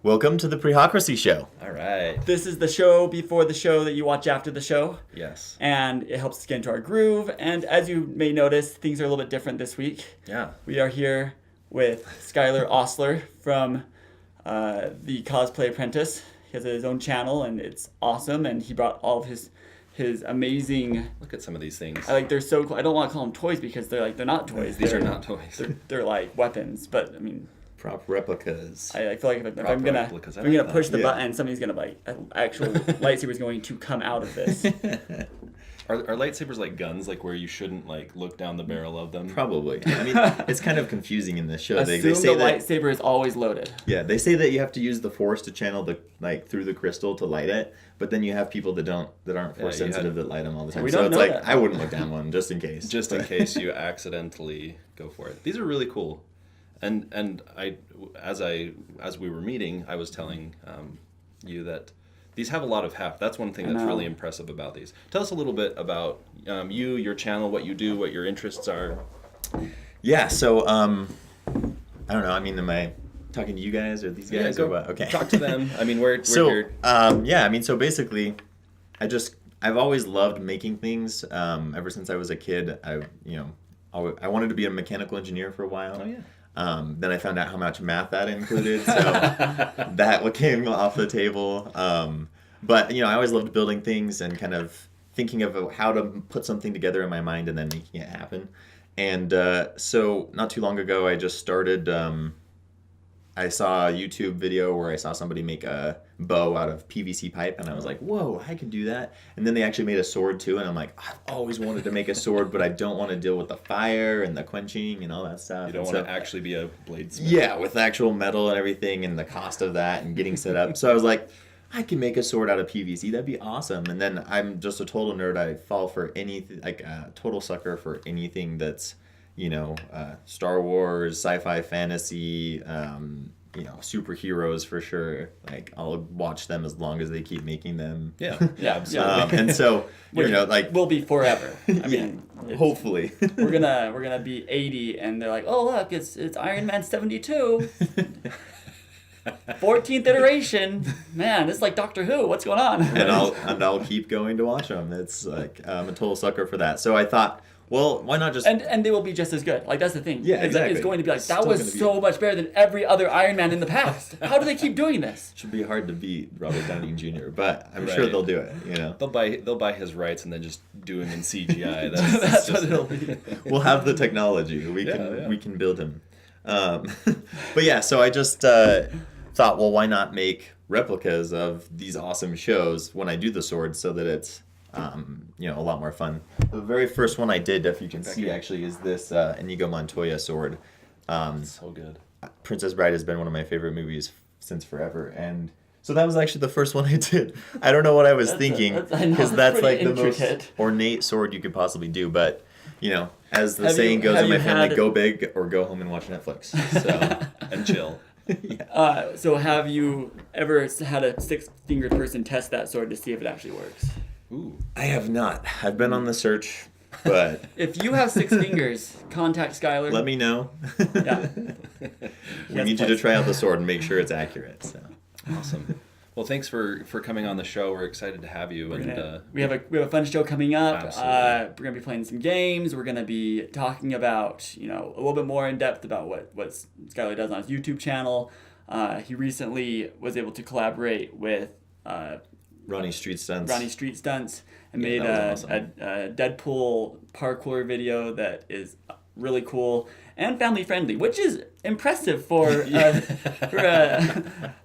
Welcome to the Prehocracy Show. All right. This is the show before the show that you watch after the show. Yes. And it helps us get into our groove. And as you may notice, things are a little bit different this week. Yeah. We are here with Skyler Ostler from the Cosplay Apprentice. He has his own channel, and it's awesome. And he brought all of his amazing... Look at some of these things. they're so cool. I don't want to call them toys because they're not toys. These are not toys. They're like weapons, but I mean... Prop replicas. I feel like if I'm gonna push the button, somebody's gonna actual lightsaber's going to come out of this. Are lightsabers like guns, like where you shouldn't look down the barrel of them? Probably. I mean, it's kind of confusing in this show. Assume they say the that, lightsaber is always loaded. Yeah, they say that you have to use the Force to channel through the crystal to light it, but then you have people that aren't Force sensitive that light them all the time. So it's like I wouldn't look down one just in case. Just in case you accidentally go for it. These are really cool. And as we were meeting, I was telling you that these have a lot of heft. That's one thing that's really impressive about these. Tell us a little bit about you, your channel, what you do, what your interests are. Yeah, so I don't know. I mean, am I talking to you guys or these guys or what? Okay. Talk to them. I mean, we're here. Yeah, I mean, so basically, I've always loved making things. Ever since I was a kid, I wanted to be a mechanical engineer for a while. Oh yeah. Then I found out how much math that included, so that came off the table. But I always loved building things and kind of thinking of how to put something together in my mind and then making it happen. And so not too long ago, I just started. I saw a YouTube video where I saw somebody make a bow out of PVC pipe, and I was like, whoa, I can do that. And then they actually made a sword too, and I'm like, I've always wanted to make a sword, but I don't want to deal with the fire and the quenching and all that stuff. You don't want to actually be a bladesmith. Yeah, with actual metal and everything and the cost of that and getting set up. So I was like, I can make a sword out of PVC. That'd be awesome. And then I'm just a total nerd. I fall for anything, like a total sucker for anything that's, Star Wars, sci-fi, fantasy, superheroes for sure. Like I'll watch them as long as they keep making them. Yeah, absolutely. And so we'll be forever. I mean, hopefully we're gonna be 80, and they're like, oh look, it's Iron Man 72. 14th iteration, man. This is like Doctor Who. What's going on? And I'll keep going to watch them. It's like I'm a total sucker for that. So I thought, well, why not just... And they will be just as good. Like, that's the thing. Yeah, exactly. It's going to be like, that was so much better than every other Iron Man in the past. How do they keep doing this? Should be hard to beat Robert Downey Jr., but I'm sure they'll do it, They'll buy his rights and then just do him in CGI. That's what it'll be. We'll have the technology. We can build him. But yeah, so I just thought, well, why not make replicas of these awesome shows when I do the sword so that it's a lot more fun. The very first one I did, if you can see, actually, is this Inigo Montoya sword. So good. Princess Bride has been one of my favorite movies since forever, and so that was actually the first one I did. I don't know what I was thinking, because that's like the most ornate sword you could possibly do, but, as the saying goes in my family, go big or go home and watch Netflix. So and chill. Yeah. So have you ever had a six-fingered person test that sword to see if it actually works? Ooh. I have not. I've been on the search, but... If you have 6 fingers, contact Skyler. Let me know. Yeah. We need you to try out the sword and make sure it's accurate. So. Awesome. Well, thanks for coming on the show. We're excited to have you. We have a fun show coming up. Absolutely. We're gonna be playing some games. We're gonna be talking about a little bit more in depth about what Skyler does on his YouTube channel. He recently was able to collaborate with Ronnie Street Stunts. And made awesome. a Deadpool parkour video that is really cool and family friendly, which is impressive for a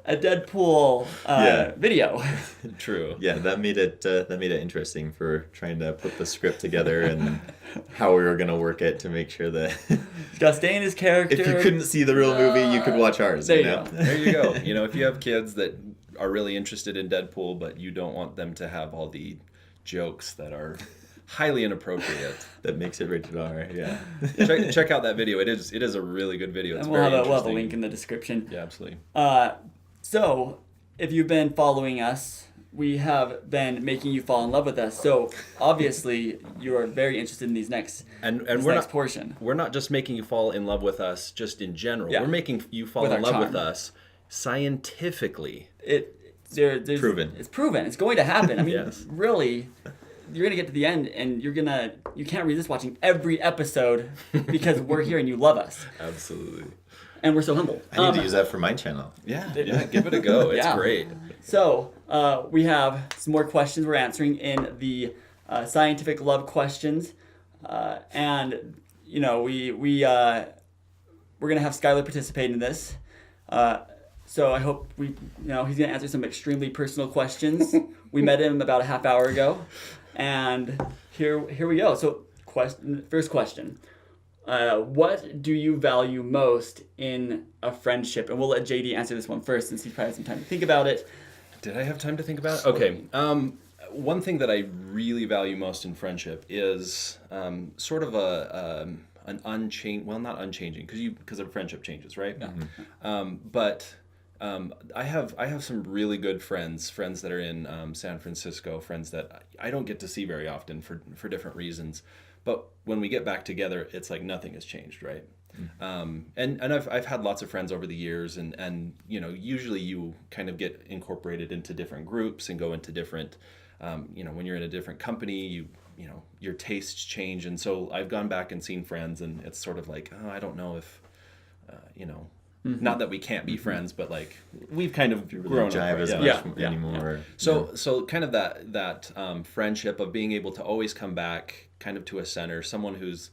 Deadpool video. True. Yeah, that made it interesting for trying to put the script together and how we were gonna work it to make sure that he's got to stay in his character. If you couldn't see the real movie, you could watch ours. There you go. There you go. If you have kids that are really interested in Deadpool, but you don't want them to have all the jokes that are highly inappropriate. That makes it rated R, yeah. Check out that video. It is a really good video. It's we'll very have a link in the description. Yeah, absolutely. So, if you've been following us, we have been making you fall in love with us. So, obviously, you are very interested in these next portion. We're not just making you fall in love with us just in general. Yeah. We're making you fall With in our love charm. with us scientifically, there's proven. It's proven. It's going to happen. I mean, Yes. really, you're gonna get to the end, and you can't resist watching every episode because we're here and you love us, absolutely. and we're so humble. I need to use that for my channel. Yeah, give it a go. It's Yeah. great. So we have some more questions we're answering in the scientific love questions, and you know we're gonna have Skyler participate in this. So I hope he's gonna answer some extremely personal questions. We met him about a half hour ago, and here we go. So first question. What do you value most in a friendship? And we'll let JD answer this one first since he's probably had some time to think about it. Did I have time to think about it? Okay. One thing that I really value most in friendship is sort of an not unchanging, because a friendship changes, right? Yeah. But I have some really good friends that are in San Francisco, friends that I don't get to see very often for different reasons. But when we get back together, it's like nothing has changed, right? And I've had lots of friends over the years, and usually you kind of get incorporated into different groups and go into different, when you're in a different company, your tastes change, and so I've gone back and seen friends, and it's sort of like, I don't know if, not that we can't be friends, but like we've kind of grown jive up, as right? much anymore. So kind of that friendship of being able to always come back kind of to a center, someone who's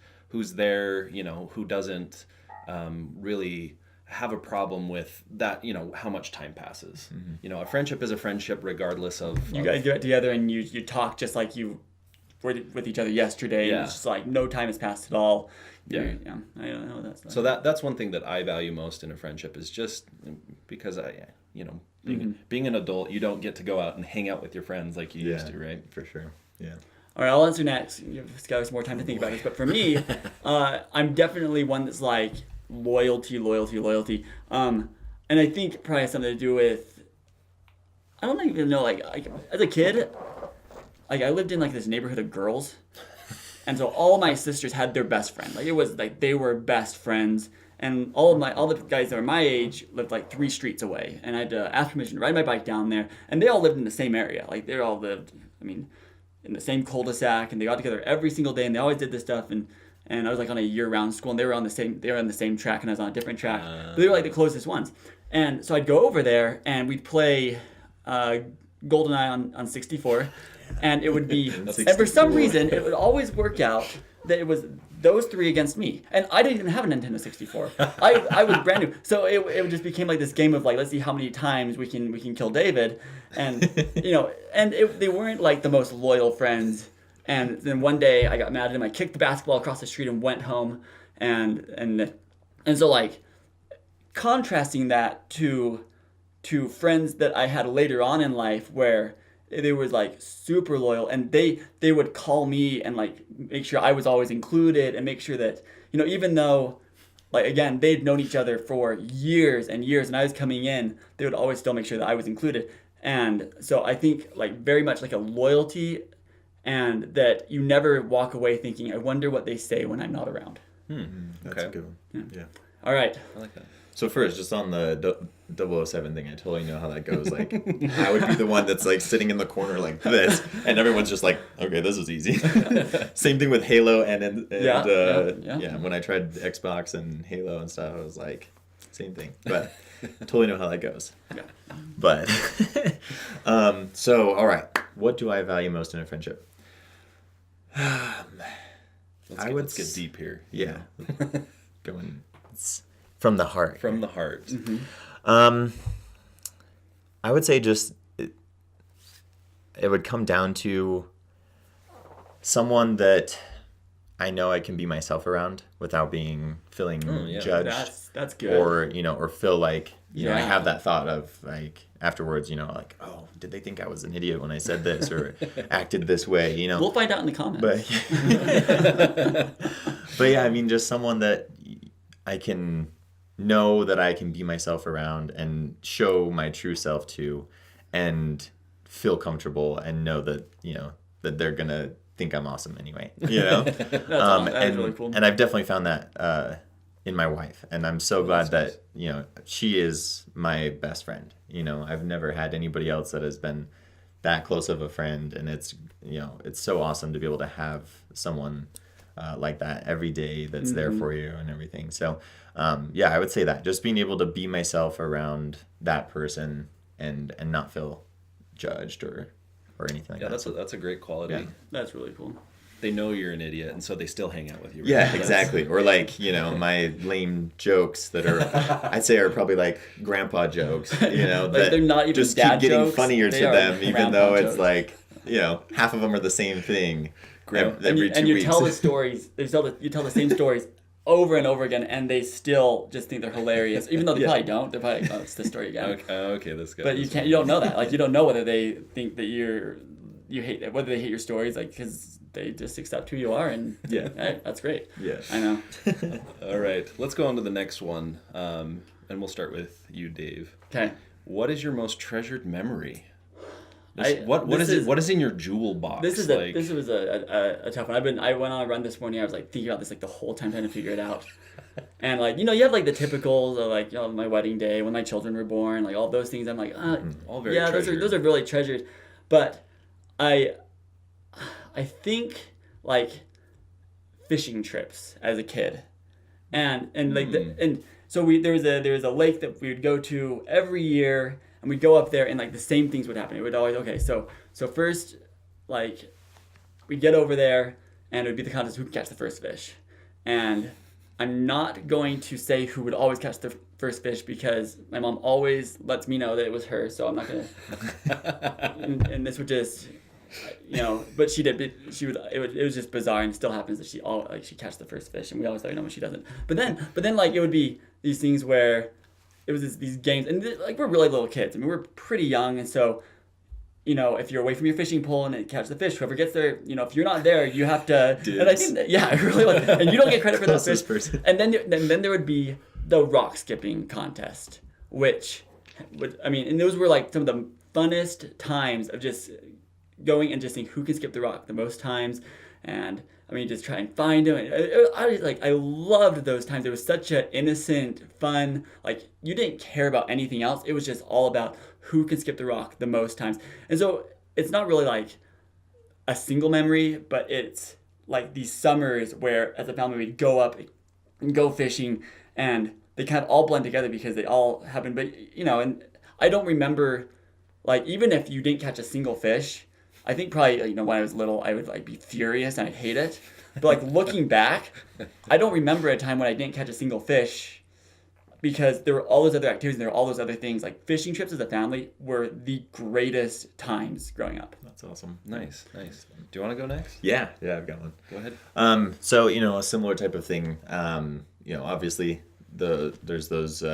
there, who doesn't really have a problem with that, how much time passes. A friendship is a friendship regardless of... You guys get together and you talk just like you were with each other yesterday. Yeah. And it's just like no time has passed at all. Yeah. I don't know. So that's one thing that I value most in a friendship, is just because being an adult, you don't get to go out and hang out with your friends like you used to, right? For sure. Yeah. All right, I'll answer next. You've got some more time to think about this. But for me, I'm definitely one that's like loyalty. And I think it probably has something to do with, I don't even know, like as a kid, like I lived in like this neighborhood of girls. And so all my sisters had their best friend. Like it was like they were best friends. And all the guys that were my age lived like 3 streets away. And I had to ask permission to ride my bike down there. And they all lived in the same area. Like they all lived, in the same cul-de-sac, and they got together every single day, and they always did this stuff. And I was like on a year-round school, and they were on the same track, and I was on a different track. But they were like the closest ones. And so I'd go over there, and we'd play GoldenEye on 64, and it would be, and for some reason, it would always work out that it was those 3 against me. And I didn't even have a Nintendo 64. I was brand new. So it just became like this game of like, let's see how many times we can kill David. And, they weren't like the most loyal friends. And then one day I got mad at him. I kicked the basketball across the street and went home. And so like contrasting that to friends that I had later on in life where they were like super loyal, and they would call me and like make sure I was always included, and make sure that, even though like, again, they'd known each other for years and years, and I was coming in, they would always still make sure that I was included. And so I think like very much like a loyalty, and that you never walk away thinking, I wonder what they say when I'm not around. That's a good one. Yeah. All right. I like that. So first, just on the 007 thing, I totally know how that goes. Like, I would be the one that's like sitting in the corner like this, and everyone's just like, okay, this is easy. Same thing with Halo and when I tried Xbox and Halo and stuff, I was like, same thing. But I totally know how that goes. Yeah. But so all right, what do I value most in a friendship? Let's get deep here. Yeah. Going from the heart. From the heart. Mm-hmm. I would say just it would come down to someone that I know I can be myself around without feeling judged. That's good. Or feel like I have that thought of like afterwards, like, oh, did they think I was an idiot when I said this or acted this way? We'll find out in the comments. But yeah, just someone that I can know that I can be myself around and show my true self to, and feel comfortable and know that that they're gonna think I'm awesome anyway. That's really cool. And I've definitely found that in my wife, and I'm so glad that she is my best friend. I've never had anybody else that has been that close of a friend, and it's so awesome to be able to have someone like that every day that's there for you and everything. So I would say that just being able to be myself around that person and not feel judged or anything like that. Yeah, that's a great quality. Yeah. That's really cool. They know you're an idiot, and so they still hang out with you. Yeah, exactly. Or like, my lame jokes that I'd say are probably like grandpa jokes, like that they're not even just dad keep getting jokes, funnier to they are them, even though grandpa it's like, half of them are the same thing every and 2 you, weeks. and you tell the stories, you tell the same stories over and over again, and they still just think they're hilarious, even though they probably don't. They're probably like, oh, it's the story again. Okay, this guy. But you don't know that. Like, you don't know whether they think that you hate, whether they hate your stories, like, because they just accept who you are, and hey, that's great. Yeah, I know. All right, let's go on to the next one, and we'll start with you, Dave. Okay. What is your most treasured memory? What is in your jewel box? This was a tough one. I went on a run this morning. I was like thinking about this like the whole time, trying to figure it out. And like, you have like the typicals of like, my wedding day, when my children were born, like all those things. I'm like, all very treasured. Those are really treasured. But I think like fishing trips as a kid, and like so there was a lake that we would go to every year. And we'd go up there, and like the same things would happen. It would always so first, like, we'd get over there, and it would be the contest who could catch the first fish. And I'm not going to say who would always catch the first fish, because my mom always lets me know that it was her. So I'm not gonna. and this would just, but she did. It was just bizarre, and it still happens that she catches the first fish, and we always let her know when she doesn't. But then like it would be these things where. It was these games, and like we're really little kids. I mean, we're pretty young, and so, if you're away from your fishing pole and it catch the fish, whoever gets there, if you're not there, you have to. Dudes. And I think that, it really was, and you don't get credit for those fish. Person. And then there would be the rock skipping contest, and those were like some of the funnest times of just going and just seeing who can skip the rock the most times, and. Just try and find them. I loved those times. It was such an innocent, fun, like, you didn't care about anything else. It was just all about who can skip the rock the most times. And so it's not really like a single memory, but it's like these summers where as a family we'd go up and go fishing, and they kind of all blend together because they all happen. But, and I don't remember, like, even if you didn't catch a single fish, I think probably, when I was little, I would like be furious and I'd hate it. But like looking back, I don't remember a time when I didn't catch a single fish, because there were all those other activities and there were all those other things. Like fishing trips as a family were the greatest times growing up. That's awesome. Nice. Do you want to go next? Yeah, I've got one. Go ahead. So a similar type of thing. Obviously there's those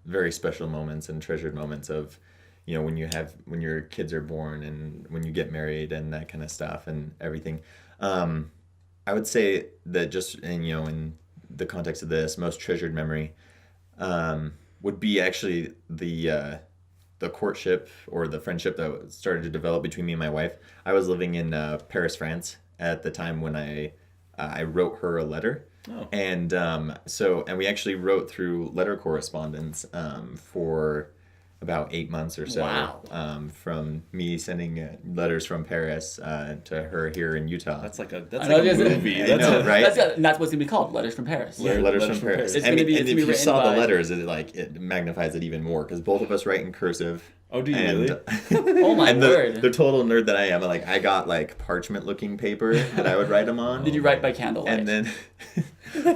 very special moments and treasured moments of. When your kids are born and when you get married and that kind of stuff and everything. I would say that just, in the context of this, most treasured memory would be actually the courtship or the friendship that started to develop between me and my wife. I was living in Paris, France at the time when I wrote her a letter. Oh. And and we actually wrote through letter correspondence for about 8 months or so. Wow. From me sending letters from Paris to her here in Utah. That's like a movie. Right? And that's what's gonna be called, Letters from Paris. Letters from Paris. It's and gonna be if you written saw by... the letters, it magnifies it even more because both of us write in cursive. Oh, do you really? Oh my word! The total nerd that I am, I got parchment-looking paper that I would write them on. Did you write by candlelight? And then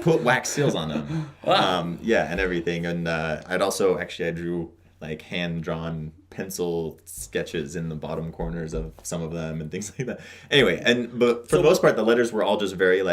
put wax seals on them. Wow. And everything. And I drew hand-drawn pencil sketches in the bottom corners of some of them and things like that. Anyway, but for the most part, the letters were all just very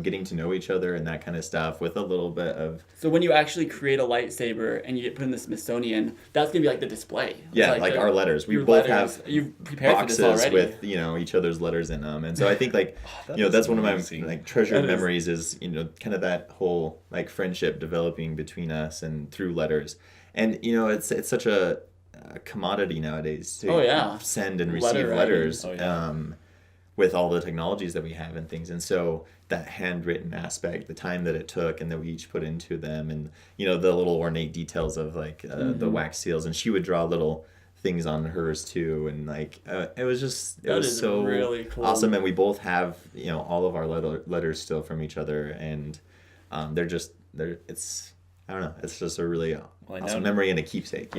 getting to know each other and that kind of stuff with a little bit of... So when you actually create a lightsaber and you get put in the Smithsonian, that's going to be the display. Yeah, our letters. We both have you've prepared boxes for this already. with, each other's letters in them. And so I think that's one of my treasured memories is, kind of that whole friendship developing between us and through letters. And, it's such a commodity nowadays to send and receive letters. with all the technologies that we have and things. And so that handwritten aspect, the time that it took and that we each put into them, and the little ornate details of like the wax seals, and she would draw little things on hers too, and like it was so really cool. awesome. And we both have all of our letters still from each other, and it's I don't know, it's just a really awesome memory and a keepsake.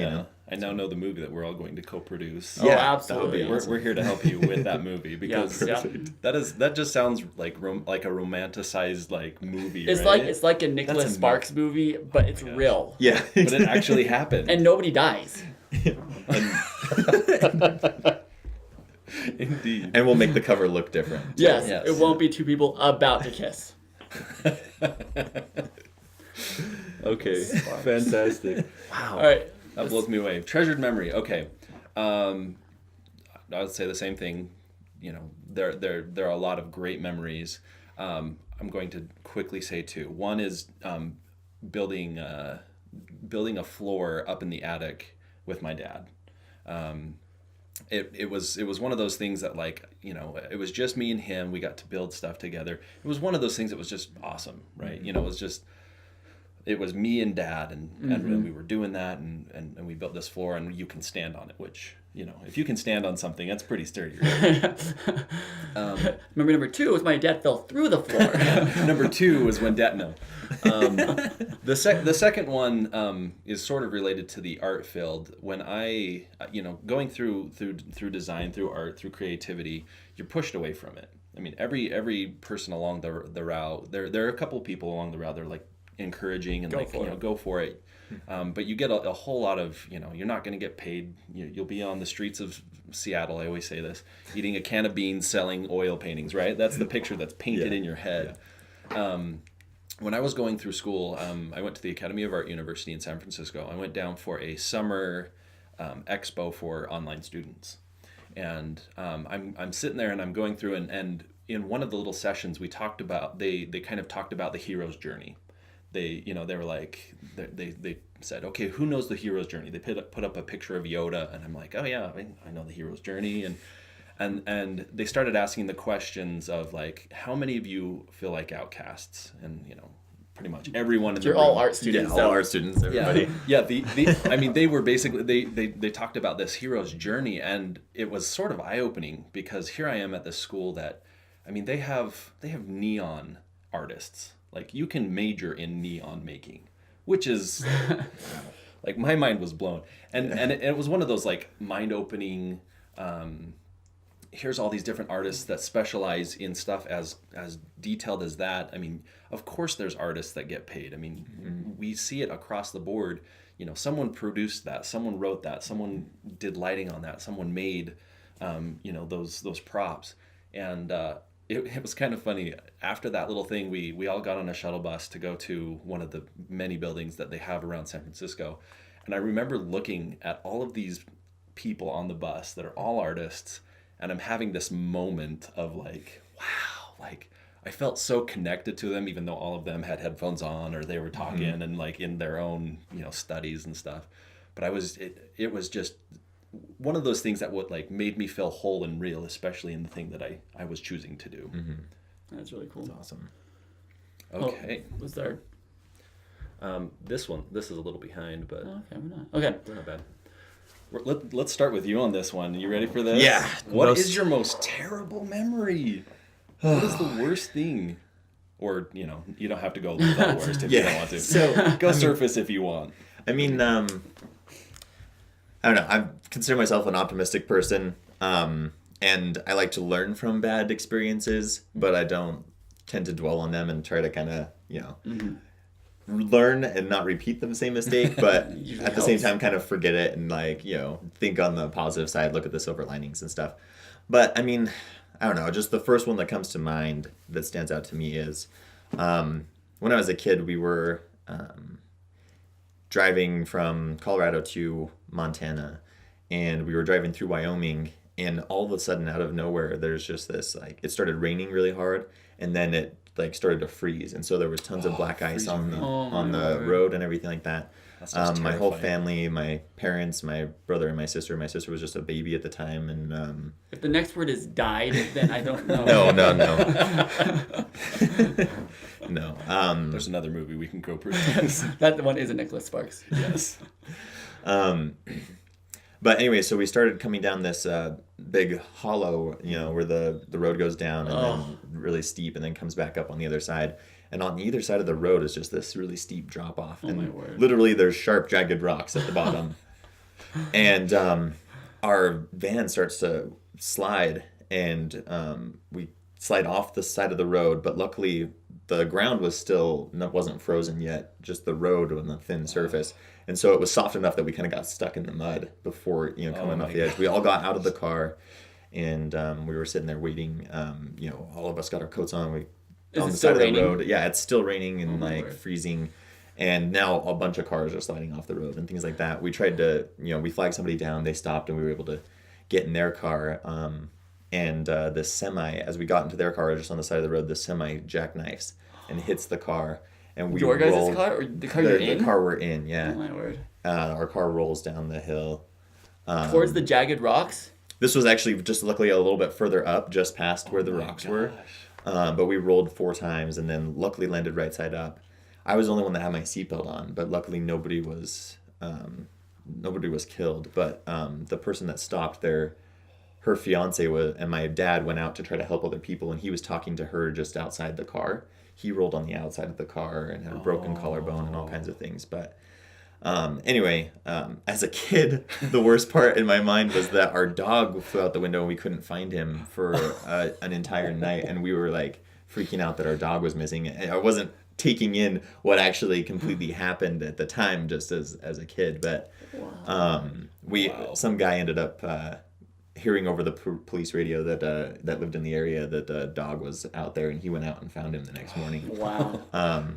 I now know the movie that we're all going to co-produce. Yeah, absolutely. We're here to help you with that movie, because that just sounds like a romanticized like movie. It's right? it's like a Nicholas Sparks movie, but it's real. Yeah, but it actually happened, and nobody dies. Indeed. And we'll make the cover look different. Yes, it won't be two people about to kiss. Okay, fantastic. Wow. All right. That blows me away. Treasured memory. Okay. I would say the same thing. There are a lot of great memories. I'm going to quickly say two. One is building a floor up in the attic with my dad. It was one of those things that it was just me and him. We got to build stuff together. It was one of those things that was just awesome, right? It was me and Dad, and we were doing that, and we built this floor, and you can stand on it, which, if you can stand on something, that's pretty sturdy, right? Remember, number two was my dad fell through the floor. Number two was when Dad, no. The second one is sort of related to the art field. When I, going through design, through art, through creativity, you're pushed away from it. I mean, every person along the route, there are a couple of people along the route that are like, encouraging and go for it, but you get a whole lot of you're not going to get paid. You'll be on the streets of Seattle, I always say this, eating a can of beans, selling oil paintings, right? That's the picture that's painted in your head. When I was going through school, I went to the Academy of Art University in San Francisco. I went down for a summer expo for online students, and I'm sitting there and I'm going through, and in one of the little sessions we talked about, they kind of talked about the hero's journey. They were like, they said, okay, who knows the hero's journey? They put up a picture of Yoda, and I'm like, oh yeah, I know the hero's journey, and they started asking the questions of like, how many of you feel like outcasts? And pretty much everyone in the room. You're all art students. Yeah, all art students, everybody. Yeah. I mean, they were basically they talked about this hero's journey, and it was sort of eye-opening, because here I am at this school that, I mean, they have neon artists. Like, you can major in neon making, which is like, my mind was blown. And it was one of those like mind-opening, here's all these different artists that specialize in stuff as detailed as that. I mean, of course there's artists that get paid. I mean, we see it across the board. Someone produced that, someone wrote that, someone did lighting on that, someone made those props. And it was kind of funny. After that little thing, we all got on a shuttle bus to go to one of the many buildings that they have around San Francisco. And I remember looking at all of these people on the bus that are all artists, and I'm having this moment of like, wow, like I felt so connected to them, even though all of them had headphones on or they were talking and like in their own, studies and stuff. But it was just one of those things that would like made me feel whole and real, especially in the thing that I was choosing to do. That's really cool. That's awesome. Okay. Was there? This is a little behind, but we're not bad. Let's start with you on this one. You ready for this? Yeah. What is your most terrible memory? What is the worst thing? Or, you don't have to go the worst if you don't want to. So go surface if you want. I mean, I don't know. I consider myself an optimistic person, and I like to learn from bad experiences, but I don't tend to dwell on them and try to kind of, learn and not repeat the same mistake, but at the same time kind of forget it and like, think on the positive side, look at the silver linings and stuff. But I mean, I don't know, just the first one that comes to mind that stands out to me is when I was a kid, we were driving from Colorado to Montana, and we were driving through Wyoming, and all of a sudden out of nowhere there's just this like, it started raining really hard, and then it like started to freeze, and so there was tons of black ice on the road and everything like that. That's just My whole terrifying. family, my parents, my brother and my sister. My sister was just a baby at the time, and If the next word is died, then I don't know. No. There's another movie we can go prove. That one isn't Nicholas Sparks. Yes. But anyway, so we started coming down this big hollow, where the road goes down and then really steep and then comes back up on the other side. And on either side of the road is just this really steep drop off. And my word. literally there's sharp, jagged rocks at the bottom. And our van starts to slide, and we slide off the side of the road. But luckily the ground wasn't frozen yet, just the road on the thin surface. And so it was soft enough that we kind of got stuck in the mud before, coming off the edge. We all got out of the car, and we were sitting there waiting. All of us got our coats on. Is on it the still side of raining? the road. Yeah, it's still raining and Lord. freezing. And now a bunch of cars are sliding off the road and things like that. We tried to, we flagged somebody down. They stopped, and we were able to get in their car. And the semi, as we got into their car, just on the side of the road, the semi jackknifes and hits the car. And we Your guys' rolled, car or the car you're in? The car we're in, yeah. Oh my word. Our car rolls down the hill. Towards the jagged rocks? This was actually just luckily a little bit further up, just past where the rocks were. But we rolled 4 times and then luckily landed right side up. I was the only one that had my seatbelt on, but luckily nobody was killed. But the person that stopped there, her fiance and my dad went out to try to help other people, and he was talking to her just outside the car. He rolled on the outside of the car and had a broken collarbone and all kinds of things. But anyway, as a kid, the worst part in my mind was that our dog flew out the window and we couldn't find him for an entire night, and we were like freaking out that our dog was missing. And I wasn't taking in what actually completely happened at the time, just as a kid. But some guy ended up hearing over the police radio that lived in the area that the dog was out there, and he went out and found him the next morning. Wow.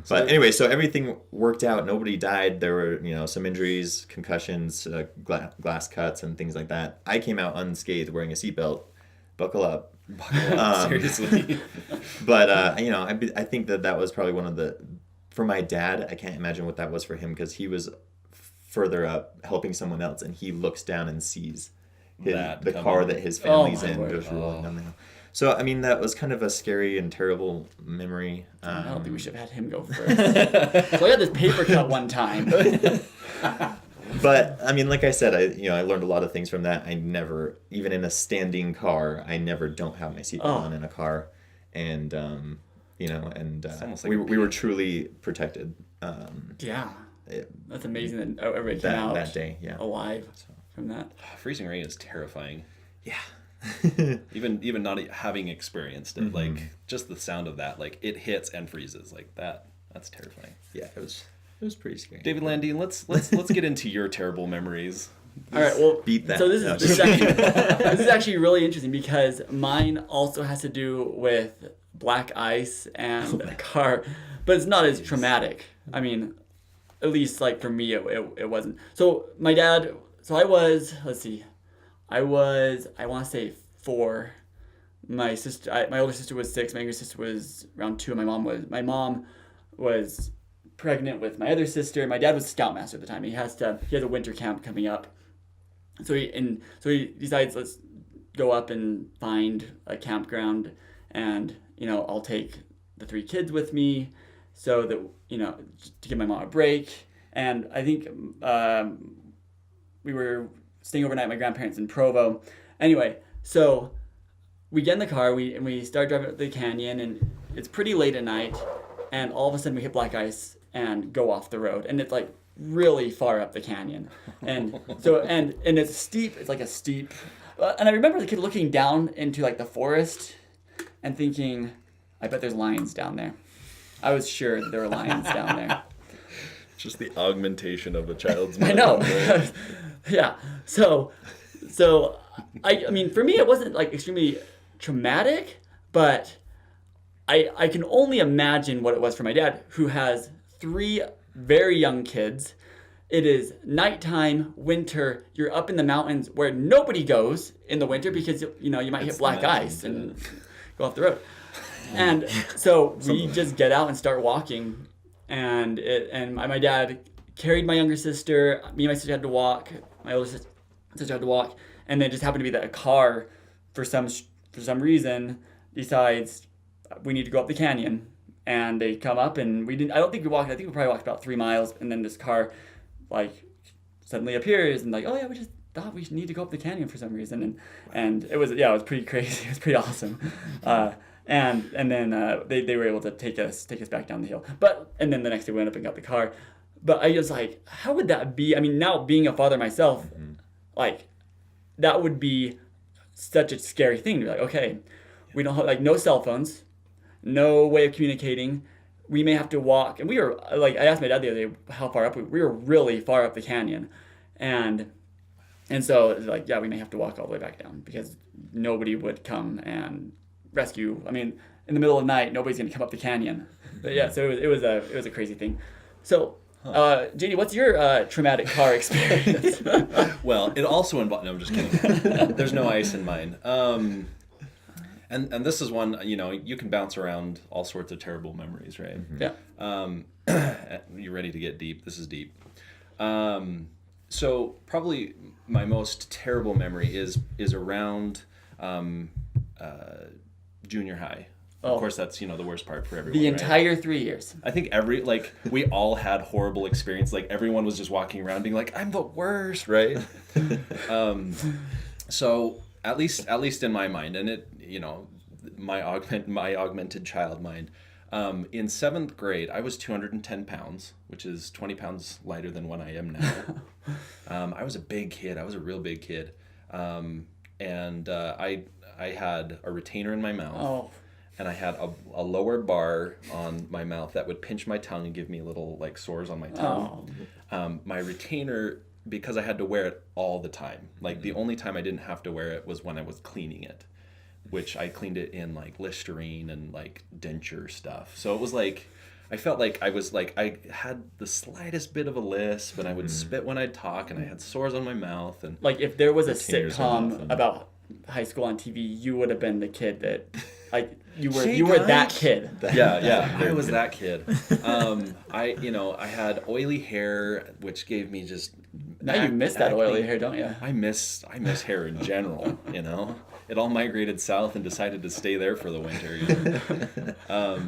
But anyway, so everything worked out. Nobody died. There were, some injuries, concussions, glass cuts, and things like that. I came out unscathed, wearing a seatbelt. Buckle up. Seriously. But I think that was probably one of for my dad, I can't imagine what that was for him, because he was further up helping someone else, and he looks down and sees the car that his family's in just rolling down the hill. So, I mean, that was kind of a scary and terrible memory. I don't think we should have had him go first. So I got this paper cut one time. But, I mean, like I said, I learned a lot of things from that. I never, even in a standing car, I never don't have my seatbelt on in a car. And, almost like we were truly protected. Yeah. That's amazing that everybody came out that day, alive from that. Freezing rain is terrifying. Yeah. even not having experienced it, like just the sound of that, like it hits and freezes like that. That's terrifying. Yeah, it was pretty scary. David Landeen, let's get into your terrible memories. All right, well, Beat that. So this is actually really interesting, because mine also has to do with black ice and a car, but it's not as traumatic. I mean, at least like for me, it wasn't. So my dad. So I was. Let's see. I want to say 4. My sister, my older sister was 6. My younger sister was around 2. And my mom was pregnant with my other sister. My dad was scoutmaster at the time. He has a winter camp coming up. So he decides, let's go up and find a campground, and I'll take the 3 kids with me, so that to give my mom a break. And I think we were staying overnight at my grandparents in Provo. Anyway, so we get in the car, we start driving up the canyon, and it's pretty late at night, and all of a sudden we hit black ice and go off the road, and it's like really far up the canyon, and so and it's steep. It's like a steep, and I remember the kid looking down into like the forest and thinking, I bet there's lions down there. I was sure that there were lions down there. Just the augmentation of a child's I mind. know. Right? Yeah. So I mean, for me, it wasn't like extremely traumatic, but I can only imagine what it was for my dad, who has 3 very young kids. It is nighttime, winter. You're up in the mountains where nobody goes in the winter, because you might hit black ice and go off the road. And so we just get out and start walking, and my dad carried my younger sister. Me and my sister had to walk. My older sister had to walk, and then it just happened to be that a car, for some reason, decides we need to go up the canyon. And they come up, and we didn't. I don't think we walked. I think we probably walked about 3 miles, and then this car, like, suddenly appears, and like, oh yeah, we just thought we need to go up the canyon for some reason, and it was pretty crazy. It was pretty awesome. And then they were able to take us back down the hill. And then the next day we went up and got the car. But I was like, how would that be? I mean, now being a father myself, like, that would be such a scary thing to be like, okay, we don't have, like, no cell phones, no way of communicating. We may have to walk. And we were, like, I asked my dad the other day how far up we were really far up the canyon. And so it's like, yeah, we may have to walk all the way back down because nobody would come and rescue. I mean, in the middle of the night, nobody's going to come up the canyon. But yeah, so it was a crazy thing. So, JD, what's your traumatic car experience? Well, it also involved. No, I'm just kidding. There's no ice in mine. And this is one, you know, you can bounce around all sorts of terrible memories, right? Yeah. You ready to get deep? This is deep. So probably my most terrible memory is around junior high. Of course, that's, you know, the worst part for everyone. The entire 3 years. I think we all had horrible experience. Like, everyone was just walking around being like, I'm the worst, right? So at least in my mind, and it, you know, my augmented child mind, in 7th grade, I was 210 pounds, which is 20 pounds lighter than what I am now. I was a big kid. I was a real big kid. And I had a retainer in my mouth. Oh. And I had a lower bar on my mouth that would pinch my tongue and give me little, like, sores on my tongue. Oh. My retainer, because I had to wear it all the time. Like, the only time I didn't have to wear it was when I was cleaning it, which I cleaned it in, like, Listerine and, like, denture stuff. So it was like, I felt like I had the slightest bit of a lisp, and I would spit when I'd talk, and I had sores on my mouth. And like, if there was a sitcom about high school on TV, you would have been the kid that, like, you were that kid. Yeah, I was that kid. I had oily hair, which gave me just. Now you miss that oily hair, don't you? I miss hair in general. You know, it all migrated south and decided to stay there for the winter. You know?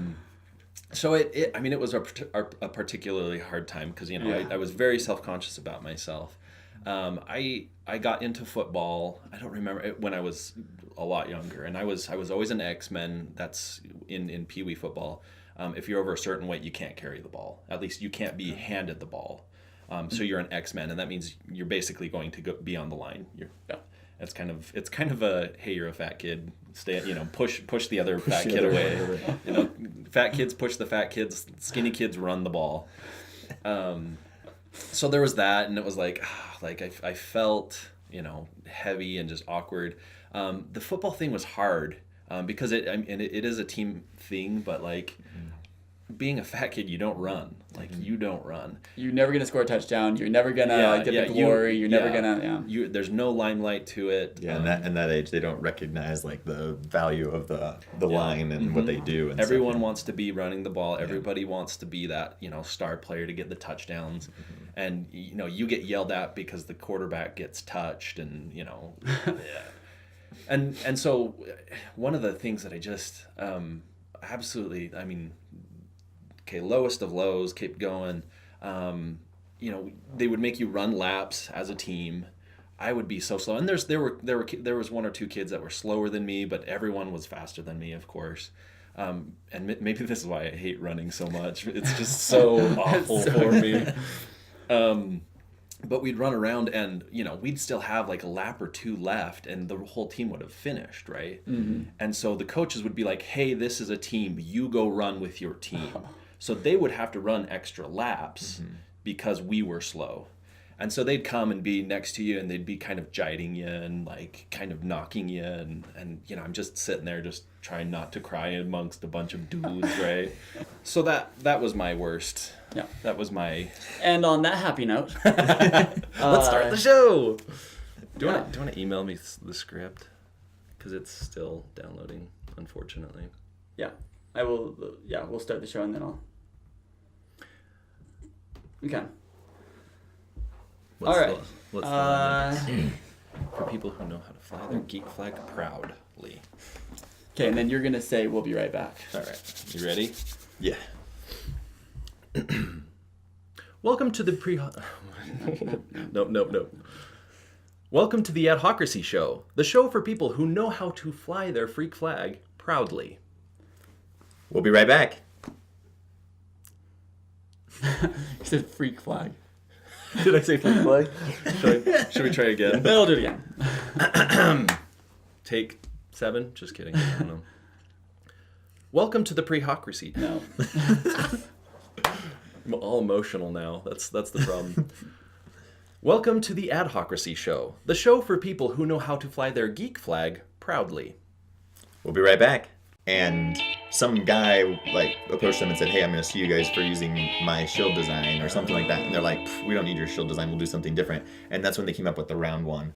So it was a particularly hard time because, you know, I was very self-conscious about myself. I got into football. I don't remember when I was a lot younger, and I was always an X-Men. That's in Pee Wee football. If you're over a certain weight, you can't carry the ball. At least you can't be handed the ball. So you're an X-Men, and that means you're basically going to be on the line. It's kind of a, hey, you're a fat kid. Stay, you know, push the other fat kid away. You know, fat kids push the fat kids. Skinny kids run the ball. So there was that, and it was like I felt, you know, heavy and just awkward. The football thing was hard because it is a team thing, but like being a fat kid, you don't run. Like you don't run. You're never gonna score a touchdown. You're never gonna get the glory. You're never gonna. There's no limelight to it. Yeah, in that age, they don't recognize like the value of the line and what they do. And everyone wants to be running the ball. Everybody wants to be that, you know, star player to get the touchdowns. And, you know, you get yelled at because the quarterback gets touched, and, you know, and so one of the things that I just absolutely, I mean, okay, lowest of lows, keep going. You know, they would make you run laps as a team. I would be so slow, and there was 1 or 2 kids that were slower than me, but everyone was faster than me, of course. And maybe this is why I hate running so much. It's just so awful for me. But we'd run around, and, you know, we'd still have like a lap or 2 left, and the whole team would have finished, right? And so the coaches would be like, hey, this is a team, you go run with your team. So they would have to run extra laps because we were slow. And so they'd come and be next to you, and they'd be kind of jiding you and like kind of knocking you, and you know, I'm just sitting there just trying not to cry amongst a bunch of dudes, right? So that was my worst. Yeah. That was my. And on that happy note, let's start the show. Do you want to email me the script? Because it's still downloading, unfortunately. Yeah, I will. Yeah, we'll start the show and then I'll. Okay. What's All right. What's the line? For people who know how to fly their geek flag proudly. Okay, and then you're gonna say we'll be right back. All right. You ready? Yeah. Welcome to the Nope. Welcome to the Adhocracy Show, the show for people who know how to fly their freak flag proudly. We'll be right back. You said freak flag. Did I say freak flag? Should we try again? Then I'll do it again. Take 7? Just kidding. I don't know. Welcome to the Prehocracy. No. I'm all emotional now. That's the problem. Welcome to the Adhocracy Show, the show for people who know how to fly their geek flag proudly. We'll be right back. And some guy approached them and said, "Hey, I'm going to sue you guys for using my shield design," or something like that. And they're like, "We don't need your shield design. We'll do something different." And that's when they came up with the round one.